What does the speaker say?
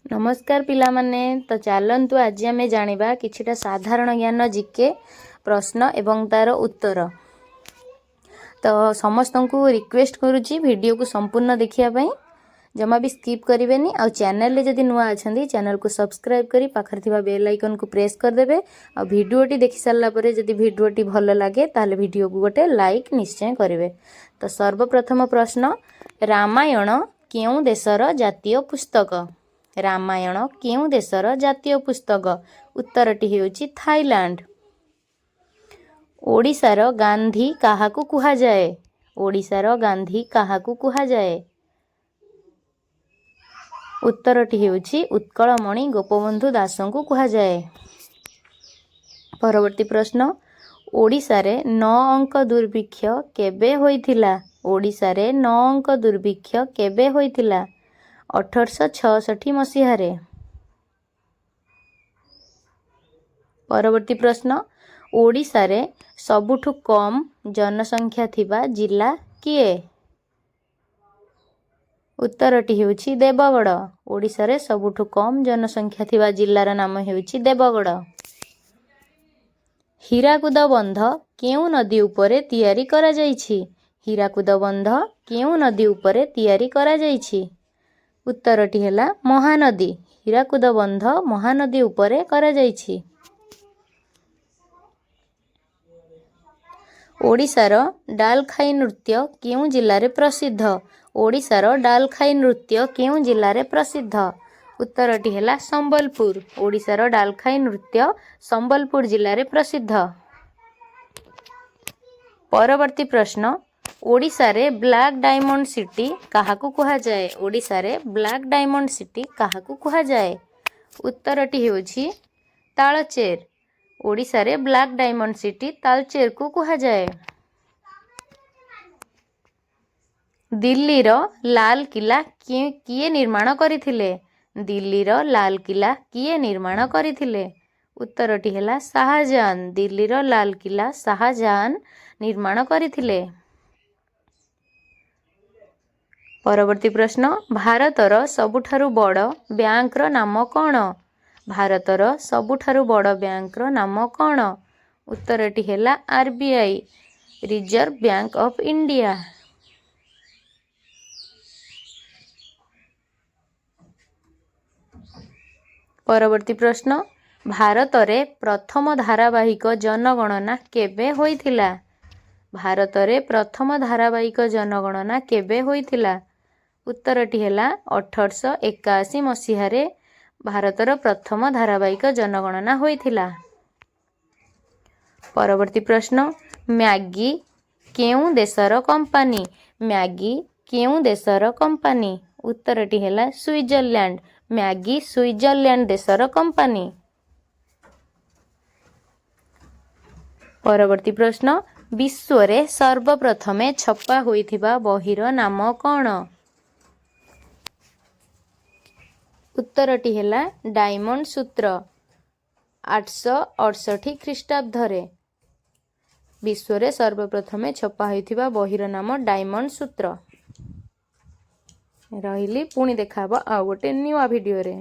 नमस्कार पिलामाने तो चलतु आज आम जाना किछिटा साधारण ज्ञान जीके प्रश्न एवं तार उत्तर। तो समस्त को रिक्वेस्ट करुच्ची वीडियो को संपूर्ण देखियापाई जमा भी स्किप करेंगे। आ चैनल जदि नुआ अच्छा चैनल को सब्सक्राइब करी पाखर थिबा बेल आइकन को प्रेस करदेवे। आ वीडियोटी देखि सारा पर जदि वीडियोटी भल लगे ताले वीडियो को गोटे लाइक निश्चय करेंगे। तो सर्वप्रथम प्रश्न, रामायण केउं देशर जातीय पुस्तक? रामायण केउं देशर जातीय पुस्तक? उत्तरटी हेउची थाईलैंड। ओडिशार गांधी काहाकू कुहाजाए? ओडिशार गांधी काहाकू कुहाजाए? उत्तरटी हेउची उत्कलमणि गोपबंधु दासंकू कुहाजाए। परवर्ती प्रश्न, ओडिशारे 9 अंक दुर्भिक्ष केबे होइथिला? ओडिशारे 9 अंक दुर्भिक्ष केबे होइथिला? 1866 मसीहारे। परवर्ती प्रश्न, ओडिशारे सबुठु कम जनसंख्या थिबा जिला किए? उत्तरटी हेउची देवगढ़। ओडिशारे सबुठु कम जनसंख्या थिबा जिल्लार नाम हेउची देवगढ़। हीराकुद बंध केउं नदी उपरे तैयारी करा जाइछि? हीराकुद बंध केउं नदी उपरे तैयारी करा जाइछि? उत्तरटी हेला महानदी। हीराकुद बंध महानदी उपरे करा जाइछि। ओडिशार डालखाई नृत्य केउं जिल्लारे प्रसिद्ध? ओडिशार डालखाई नृत्य केउं जिल्लारे प्रसिद्ध? उत्तरटी हेला संबलपुर। ओडिशार डालखाई नृत्य संबलपुर जिल्लारे प्रसिद्ध। परवर्ती प्रश्न, ओडिशारे ब्लैक डायमंड सिटी काहाकू कुहाजाए? ओडिशारे ब्लैक डायमंड सिटी काहाकू कुहाजाए? उत्तरटी हेउची तालचेर। ओडिशारे ब्लैक डायमंड सिटी तालचेर को कुहाजाए। दिल्लीर लाल किला किए निर्माण करिथिले? दिल्लीर लाल किला किए निर्माण करिथिले? उत्तरटी हेला शाहजहान। दिल्लीर लाल किला शाहजहान निर्माण करिथिले। परवर्ती प्रश्न, भारतर सबुठारु बड़ बैंकर नाम कौन? भारतर सबुठारु बड़ बैंकर नाम कौन? उत्तरटी हेला RBI, reserve bank of India. परवर्ती प्रश्न, भारतरे प्रथम धारावाहिक जनगणना केबे होइथिला? भारतरे प्रथम धारावाहिक जनगणना केबे होइथिला? उत्तरटी हेला 1881 मसीहारे भारतर प्रथम धारावाहिक जनगणना होइथिला। परवर्ती प्रश्न, मैगी केउं देशर कंपानी? मैगी केउं देशर कंपानी? उत्तरटी हेला स्विट्जरलैंड। मैगी स्विट्जरलैंड देशर कंपानी। परवर्ती प्रश्न, विश्वरे सर्वप्रथमे छपा होइथिबा बहिर नाम कौन? उत्तरटी हेला डायमंड सूत्र। 868 ख्रीष्टाब्दरे विश्वरे सर्वप्रथमे छपा होइथिबा बहिर नाम डायमंड सूत्र। रहिली पुणी देखाबो आ गोटे न्यूआ वीडियो रे।